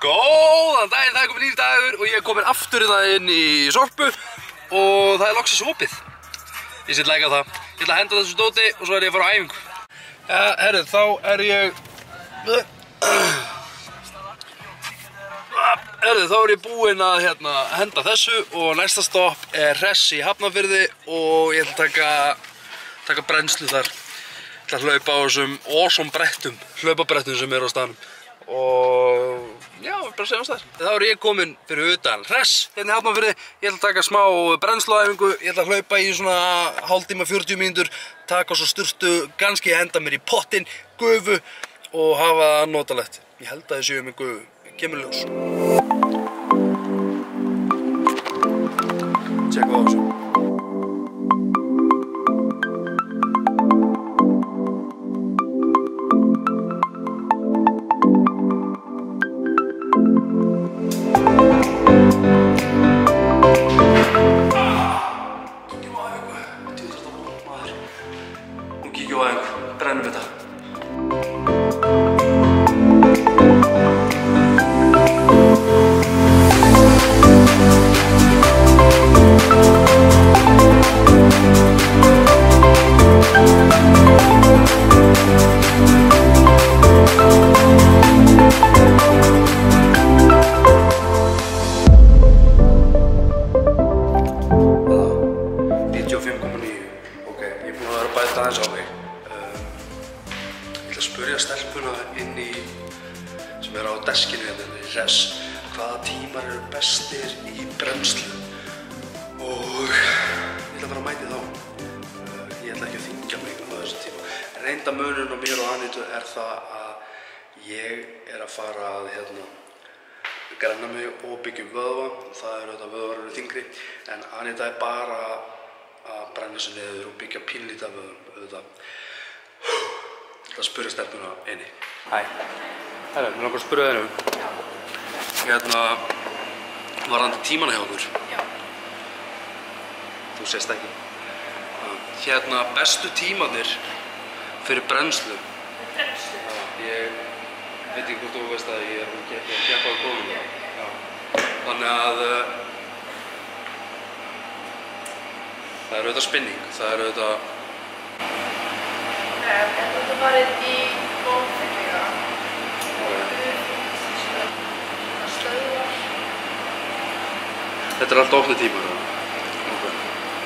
Góðan daginn, það er komin nýr dagur og ég er komin aftur inn í Sorpu og það er loksins opið. Ég set like á það. Ég ætla að henda þessu dóti og svo er ég að fara á æfingu. Ja, herrið, þá er ég... þá er ég búinn að henda þessu og næsta stopp er Hress í Hafnarfirði og ég ætla að taka brennslu þar. Ég ætla að hlaupa á þessum awesome brettum, hlaupabrettum sem eru á staðnum. Og já, bara segjumst þar. Þá er ég komin fyrir utan Hress hérna í Hafnarfirði. Ég ætla að taka smá brennsluæfingu. Ég ætla að hlaupa í svona hálftíma, 40 mínútur, taka svo sturtu, kannski henda mér í pottinn, gufu og hafa það notalegt. Ég held að ég séu með gufu. Kemur ljós. Tjekka á þessu. Brennum þetta. Spurja stelpuna inn í sem er á deskinu hérna í Hress hvaða tímar eru bestir í brennslu og ég ætla að fara að mæti þá. Ég ætla ekki að þyngja mig á þessu tíma. Reynda munurinn á mér og Anitu er það að ég er að fara að grenna mig og byggja vöðva. Það eru þetta vöðvar eru þyngri en Anita er bara að brenna sig niður og byggja pínlítið af vöðvum. Það spurja stelpuna einni. Hæ. Herra, mér langar að spurja þér varðandi tímana hjá okkur. Já. Þú sést ekki. Bestu tímarnir fyrir brennslu. Brennslu? Já, ég veit ekki hvort þú veist að ég er að keppa á góðum. Já. Þannig að það eru auðvitað spinning, það eru auðvitað En þú farið í bóðfylliga stöðvar. Þetta er allt opnið tímar.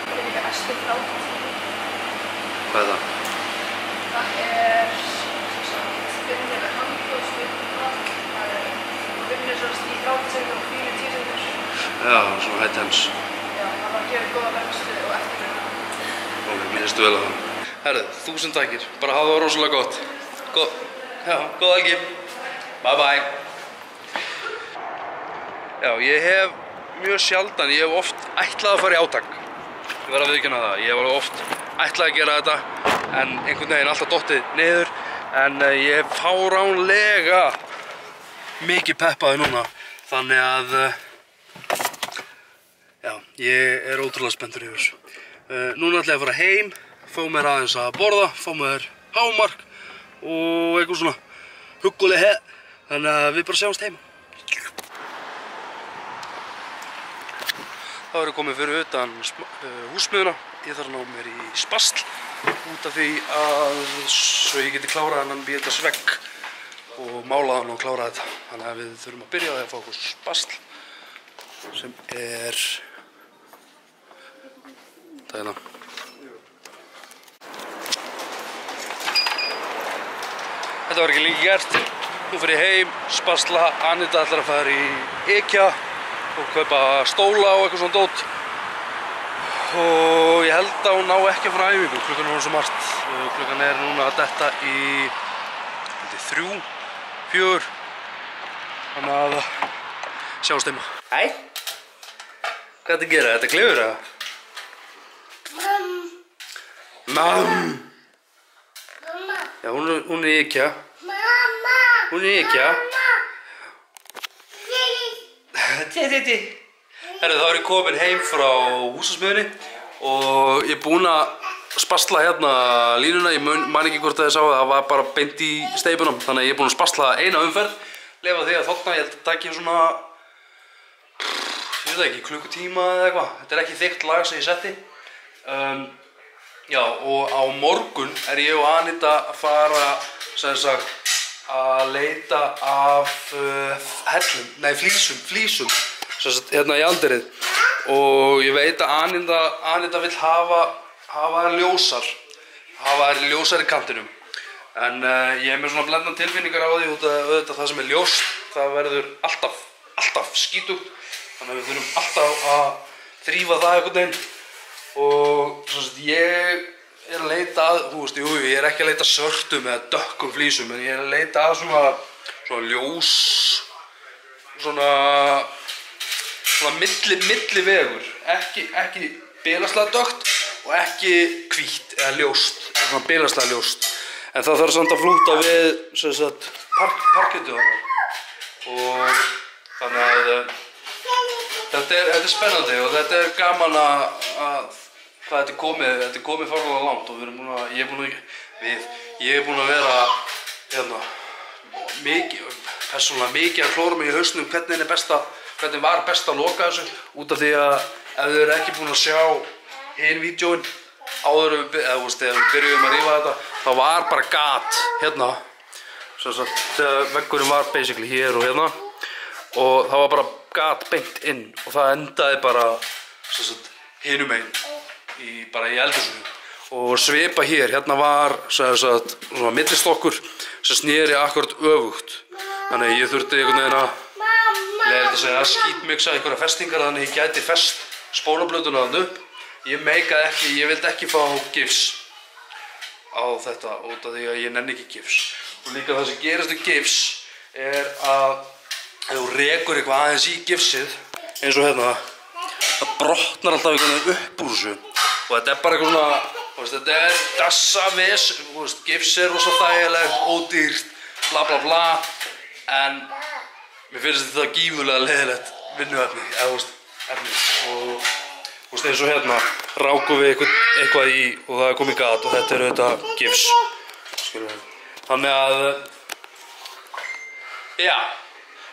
Það er líka æstu þráttíma. Hvað er það? Það er vinnir með handbóðsvinnvall. Það vinnir svona í 30 sekúndur og 40 sekúndur. Já, svona high tense. Já, það var að gera góða brennslu og eftirvinna. Ok, mér finnst vel að það. Herru, 1000 takkir. Bara hafa það rosalega gott. Góð helgi. Bye bye. Já, ég hef mjög sjaldan, ég hef oft ætlað að fara í átak. Ég verð að viðurkenna það. Ég hef alveg oft ætlað að gera þetta en einhvern veginn alltaf dottið niður. En ég hef fáránlega mikið peppaði núna. Þannig að, já, ég er ótrúlega spenntur yfir þessu. Núna ætla ég að fara heim. Fá mér aðeins að borða, fá mér hámark og eitthvað svona hugguleg heð. Þannig að við bara sjáumst heima. Þá erum við komið fyrir utan húsmiðuna. Ég þarf að ná mér í spastl út af því að svo ég geti klárað hennan bíðasvegg og málað hann og klárað þetta. Þannig að við þurfum að byrja á því að fá okkur spastl sem er það hérna. Þetta var ekki lengi gert. Nú fer ég heim, spastla, Anita ætlar að fara í IKEA og kaupa stóla og eitthvað svona dót. Og ég held að hún ná ekki að fara á æfingu, klukkan er svo margt. Klukkan er núna að detta í 3, 4. Þannig að sjáumst heima. Hæ? Hvað er þetta að gera? Er þetta klifur eða? Mam! Já, hún er í IKEA. Mamma! Hún er í IKEA. Mamma! Herru, þá er ég komin heim frá húsasmiðjunni og ég er búinn að spastla hérna línuna. Ég man ekki hvort að ég sá að það var bara beint í steypunum. Þannig að ég er búinn að spastla eina umferð. leyfa því að þókna, ég held að það taki svona, ég veit ekki, klukkutíma eða eitthvað. Þetta ekki þykkt lag sem ég setti. Já, og á morgun ég og Anita að fara, sem sagt, að leita af hellum, nei flísum, sem sagt, hérna í andirið. Og ég veit að Anita vill hafa þær ljósar, hafa þær ljósar í kantinum. En ég er með svona blendan tilfinningar á því út af auðvitað það sem er ljóst, það verður alltaf skítugt. Þannig að við þurfum alltaf að þrífa það einhvern veginn. Og svo að ég er að leita að, þú veist, jú, ég er ekki að leita svörtum eða dökkum flísum, en ég er að leita að svona ljós, svona milli vegur, ekki bilaslega dökkt og ekki hvítt eða ljóst, svona bilaslega ljóst. En það þarf samt að flúta við, sem sagt, parkettið okkar. Og þannig að þetta er spennandi og þetta er gaman að hvað þetta er komið farlega langt og ég er búinn að vera hérna persónulega mikið að klóra mig í hausnum hvernig var best að loka þessu út af því að ef þið eru ekki búin að sjá hinn vídeóin áður þegar við byrjuðum að rífa þetta þá var bara gat hérna sem sagt þegar veggurinn var basically hér og hérna og það var bara gat beint inn og það endaði bara sem sagt hinum megin bara í eldhúsinu og svipa hér, hérna var svona millistokkur sem sneri akkurat öfugt þannig að ég þurfti einhvern veginn að skítmiksa einhverja festingar þannig að ég gæti fest spólablötuna þarna upp ég vildi ekki fá gifs á þetta út af því að ég nenni ekki gifs og líka það sem gerist við gifs er að ef þú rekur eitthvað aðeins í gifsið eins og hérna það brotnar alltaf einhvern veginn upp úr þessu og þetta er bara eitthvað svona þetta er dassaves gifs er rosa þægilegt, ódýrt bla bla bla en mér finnst þetta gífurlega leiðilegt vinnuefni og eins og hérna rákum við eitthvað í og það er komið gat og þetta er auðvitað gifs þannig að já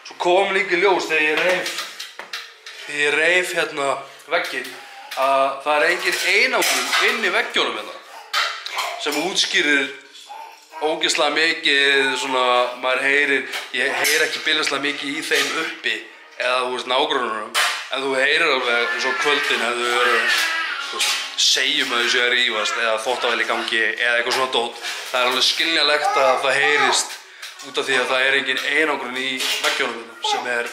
svo kom líka í ljós þegar ég reif hérna vegginn að það er engin einangrun inn í veggjunum hérna sem útskýrir ógeðslega mikið svona ég heyri ekki bilaslega mikið í þeim uppi eða nágrununum en þú heyrir alveg eins og kvöldin ef þú eru segjum að þessu að rífast eða þvottavél í gangi eða eitthvað svona dót það er alveg skiljanlegt að það heyrist út af því að það er engin einangrun í veggjunum sem er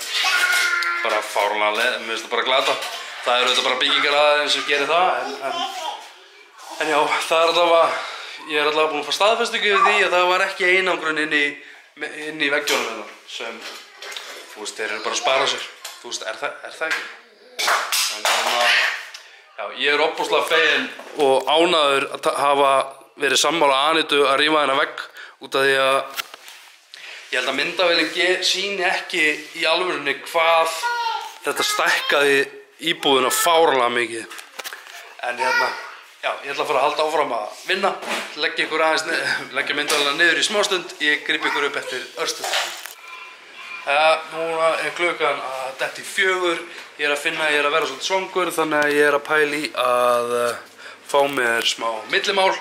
bara fáránlega mér finnst það bara glata það eru auðvitað bara byggingaraðilinn sem gerir það en já, það er alltaf ég er alltaf búinn að fá staðfestingu yfir því að það var ekki einangrun inn í veggjunum sem þeir eru bara að spara sér er það ekki? Já, ég er ofboðslega feginn og ánægður að hafa verið sammála Anitu að rífa þennan vegg út af því að ég held að myndavélin sýni ekki í alvörunni hvað þetta stækkaði íbúðina fáránlega mikið en hérna, já, ég ætla að fara að halda áfram að vinna leggja myndavélina niður í smástund ég gríp ykkur upp eftir örstuð núna er klukkan að detti 4 ég er að vera svolítið svangur þannig að ég er að pæla í að fá mér smá millimál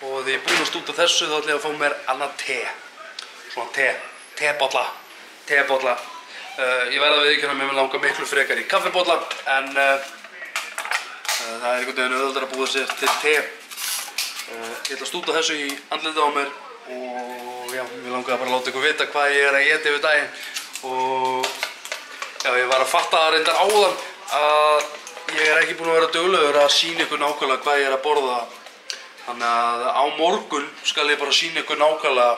og því ég er búinn að stúta þessu þá ætla ég að fá mér annað svona tebolla ég verð að viðurkenna mér langar miklu frekar í kaffibolla en það er einhvern veginn auðveldara að búa sér til te ég ætla að stúta þessu í andlitið á mér og já, mér langar bara að láta ykkur vita hvað ég er að éta yfir daginn og já, ég var að fatta það reyndar áðan að ég er ekki búinn að vera duglegur að sýna ykkur nákvæmlega hvað ég er að borða þannig að á morgun skal ég bara sýna ykkur nákvæmlega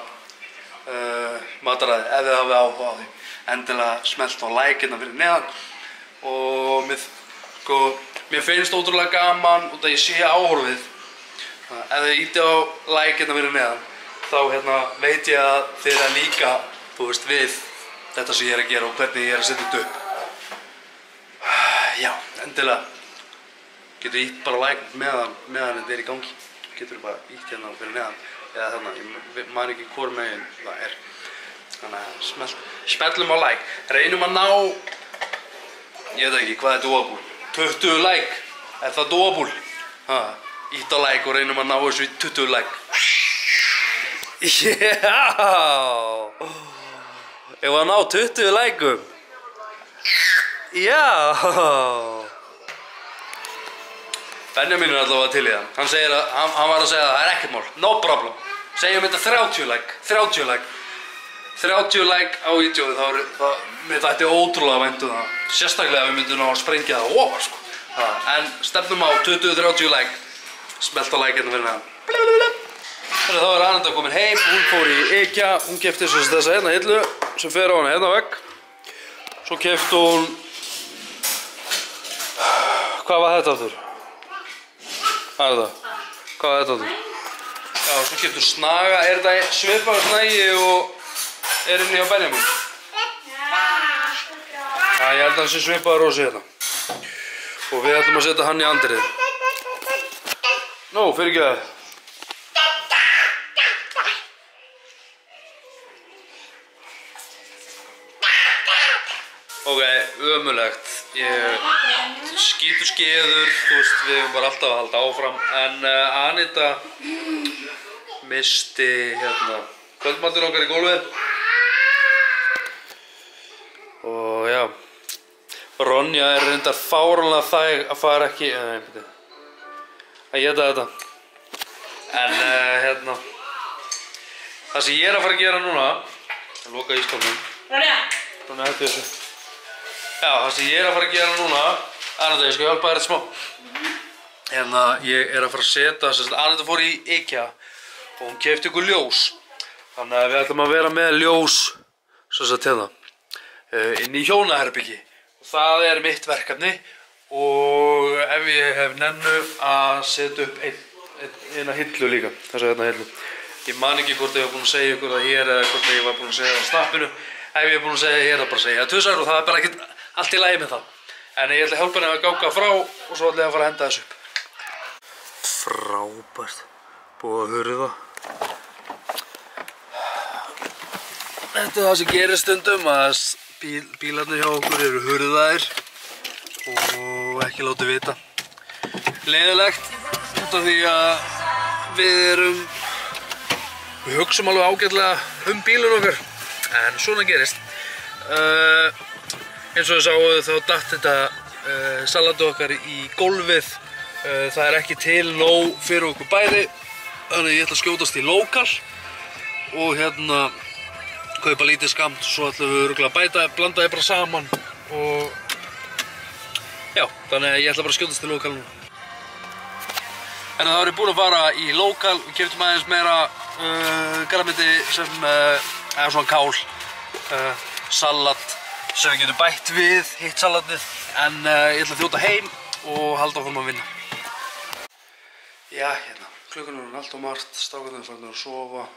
mataræði ef þið hafið áhuga á því endilega smellt á like-ina fyrir neðan og mér finnst ótrúlega gaman út að ég sé áhorfið ef þið ítið á like-ina fyrir neðan þá veit ég að þið eru líka við þetta sem ég er að gera og hvernig ég er að setja þetta upp já, endilega getur ítt bara like meðan þetta er í gangi getur bara ítt hérna fyrir neðan eða þarna, ég man ekki hvor megin það er Þannig að smellum á like. Reynum að ná, ég veit ekki, hvað er doable? 20 like. Er það doable? Ít á like og reynum að ná þessu í 20 like. Já! Ég var að ná 20 like-um. Já! Benjamin er allavega til í það. Hann segir að, hann var að segja að það er ekkert mál. No problem. Segjum þetta 30 like. 30 like. 30 like á vídeóið, þá mér þætti ótrúlega vænt það. Sérstaklega við myndum ná að sprengja það ofar, sko. En stefnum á 20-30 like. Smelt á like hérna fyrir neðan. Þannig þá er Anita komin heim. Hún fór í IKEA. Hún keypti þessa hérna hillu sem fer á hana hérna vegg. Svo keypti hún... Hvað var þetta aftur? Hvað er það? Hvað er þetta aftur? Já, svo keypti hún snaga. Er þetta svipað snagi og er inni hjá Benjamin? Já, ég held að hann sé svipaður og sé hérna. Og við ætlum að setja hann í andrið. Nú, fyrirgefðu. Ok, ömurlegt. Skítur skeður, þú veist, við erum bara alltaf að halda áfram. En Anita misti hérna kvöldmatinn okkar í gólfið. Og já, Ronja er reyndar fáránlega þæg að fara ekki, að éta þetta. En hérna, það sem ég er að fara að gera núna, að loka ískapnum. Ronja, hættu þessu. Já, það sem ég er að fara að gera núna, Anita, ég skal hjálpa þér þetta smá. Hérna, ég er að fara að setja, Anita fór í IKEA og hún keypti ykkur ljós. Þannig að við ætlum að vera með ljós, hérna, inn í hjónaherbyggi. Og það er mitt verkefni og ef ég hef nennu að setja upp eina hillu líka, þessa hérna hillu. Ég man ekki hvort ég var búinn að segja ykkur það hér eða hvort ég var búinn að segja það á snappinu. Ef ég er búinn að segja hér, þá bara segja það tvisvar og það er bara ekkert allt í lagi með það. En ég ætla að hjálpa henni að ganga frá og svo ætla ég að fara að henda þessu upp. Frábært. Búið að hurða. Þetta er það sem gerir stundum að bílarnir hjá okkur eru hurðaðir og ekki látið vita. Leiðilegt út af því að við hugsum alveg ágætlega bílun okkar, en svona gerist. Eins og þið sáu þá datt þetta salatu okkar í gólfið. Það er ekki til nóg fyrir okkur bæði, þannig að ég ætla að skjótast í lokal og hérna kaupa lítið skamt, svo ætlum við örugglega að blanda þið bara saman og já, þannig að ég ætla bara að skjótast í lokal núna. En þá er ég búinn að fara í lokal og keyptum aðeins meira grænmeti sem er svona kál, salat sem við getum bætt við hitt salatið, en ég ætla að þjóta heim og halda áfram að vinna. Já, hérna, klukkan er allt og margt, strákarnir er farin að sofa.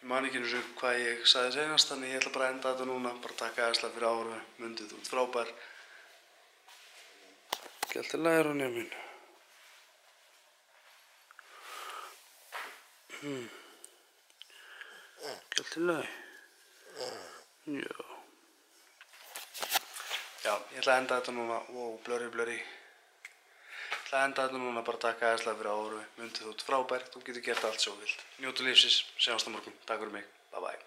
Ég man ekki einu hvað ég sagði seinast, þannig ég ætla bara að enda þetta núna, bara taka aðeinslega fyrir ára, mundið út frábær. Ekki allt í lagi, Ronja mín. Ekki allt í lagi. Já. Já, ég ætla að enda þetta núna, wow, blurry. Ég ætla að enda þetta núna, bara taka aðeinslega fyrir ára, mundið út frábær, þú getur gert allt sem þú vilt. Njótu lífsins, sjáumst á morgun, takk fyrir mig, bye bye.